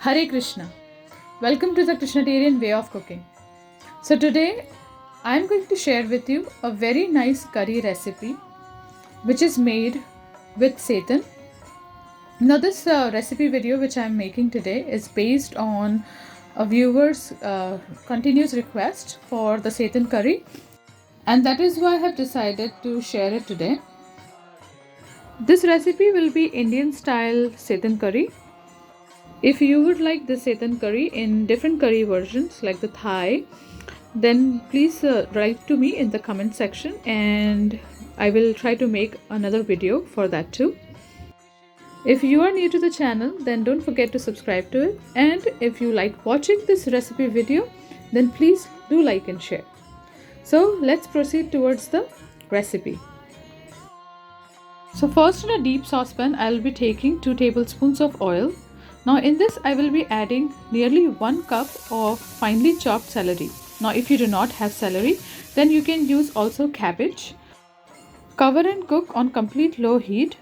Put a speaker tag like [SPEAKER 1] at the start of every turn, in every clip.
[SPEAKER 1] Hare Krishna. Welcome to the Krishnatarian way of cooking. So today I am going to share with you a very nice curry recipe which is made with seitan. Now this recipe video which I am making today is based on a viewer's continuous request for the seitan curry, and that is why I have decided to share it today. This recipe will be Indian style seitan curry. If you would like the seitan curry in different curry versions like the Thai, then please write to me in the comment section and I will try to make another video for that too. If you are new to the channel, then don't forget to subscribe to it, and if you like watching this recipe video, then please do like and share. So let's proceed towards the recipe. So first, in a deep saucepan, I will be taking 2 tablespoons of oil. Now in this I will be adding nearly 1 cup of finely chopped celery. Now if you do not have celery, then you can use also cabbage. Cover and cook on complete low heat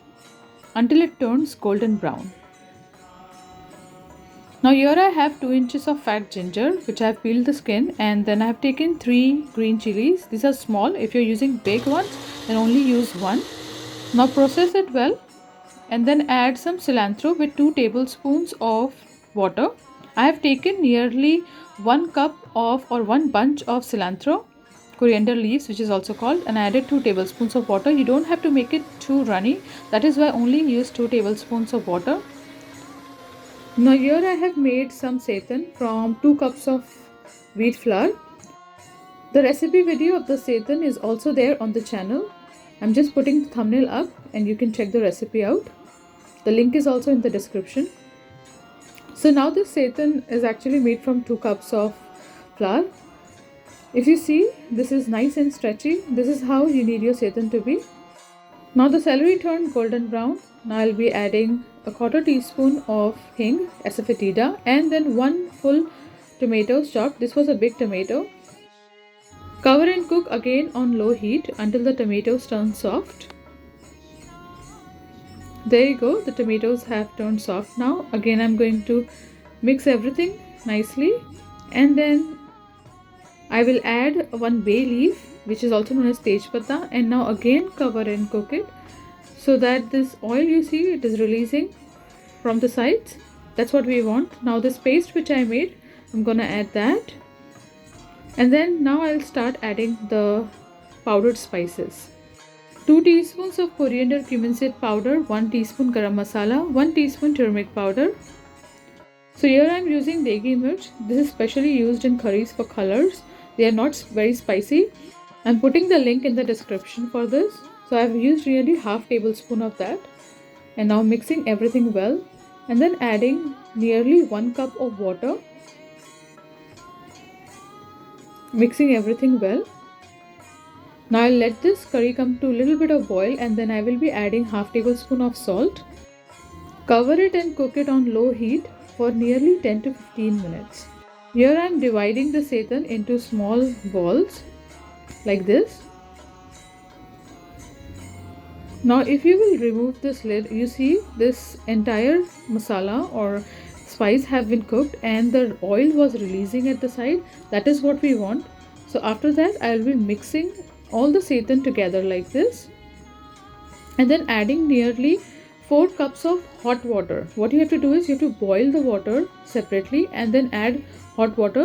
[SPEAKER 1] until it turns golden brown. Now here I have 2 inches of fat ginger which I have peeled the skin, and then I have taken 3 green chilies. These are small. If you are using big ones, then only use 1. Now process it well and then add some cilantro with 2 tablespoons of water. I have taken nearly 1 cup of or 1 bunch of cilantro, coriander leaves which is also called, and I added 2 tablespoons of water. You don't have to make it too runny. That is why I only use 2 tablespoons of water. Now here I have made some seitan from 2 cups of wheat flour. The recipe video of the seitan is also there on the channel. I'm just putting the thumbnail up and you can check the recipe out. The link is also in the description. So now this seitan is actually made from 2 cups of flour. If you see, this is nice and stretchy. This is how you need your seitan to be. Now the celery turned golden brown. Now I'll be adding a 1/4 teaspoon of hing, asafoetida, and then 1 full tomato chopped. This was a big tomato. Cover and cook again on low heat until the tomatoes turn soft. There you go, the tomatoes have turned soft now. Again I'm going to mix everything nicely, and then I will add 1 bay leaf which is also known as tej pata, and now again cover and cook it so that this oil, you see, it is releasing from the sides. That's what we want. Now this paste which I made, I'm gonna add that, and then now I'll start adding the powdered spices. 2 teaspoons of coriander cumin seed powder, 1 teaspoon garam masala, 1 teaspoon turmeric powder. So here I am using degi mirch. This is specially used in curries for colors. They are not very spicy. I'm putting the link in the description for this. So I have used really half tablespoon of that, and now mixing everything well, and then adding nearly 1 cup of water. Mixing everything well. Now I'll let this curry come to a little bit of boil, and then I will be adding half tablespoon of salt. Cover it and cook it on low heat for nearly 10 to 15 minutes. Here I am dividing the seitan into small balls like this. Now if you will remove this lid, you see this entire masala or spice have been cooked and the oil was releasing at the side. That is what we want. So after that I will be mixing all the seitan together like this, and then adding nearly 4 cups of hot water. What you have to do is you have to boil the water separately and then add hot water.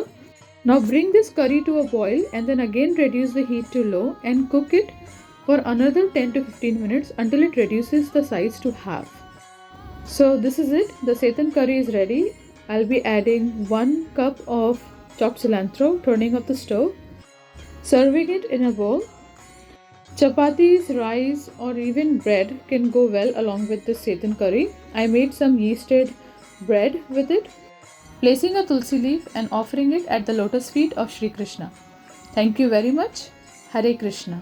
[SPEAKER 1] Now bring this curry to a boil and then again reduce the heat to low and cook it for another 10 to 15 minutes until it reduces the size to half. So this is it. The seitan curry is ready. I'll be adding 1 cup of chopped cilantro, turning off the stove, serving it in a bowl. Chapatis, rice, or even bread can go well along with this seitan curry. I made some yeasted bread with it, placing a tulsi leaf and offering it at the lotus feet of Shri Krishna. Thank you very much. Hare Krishna.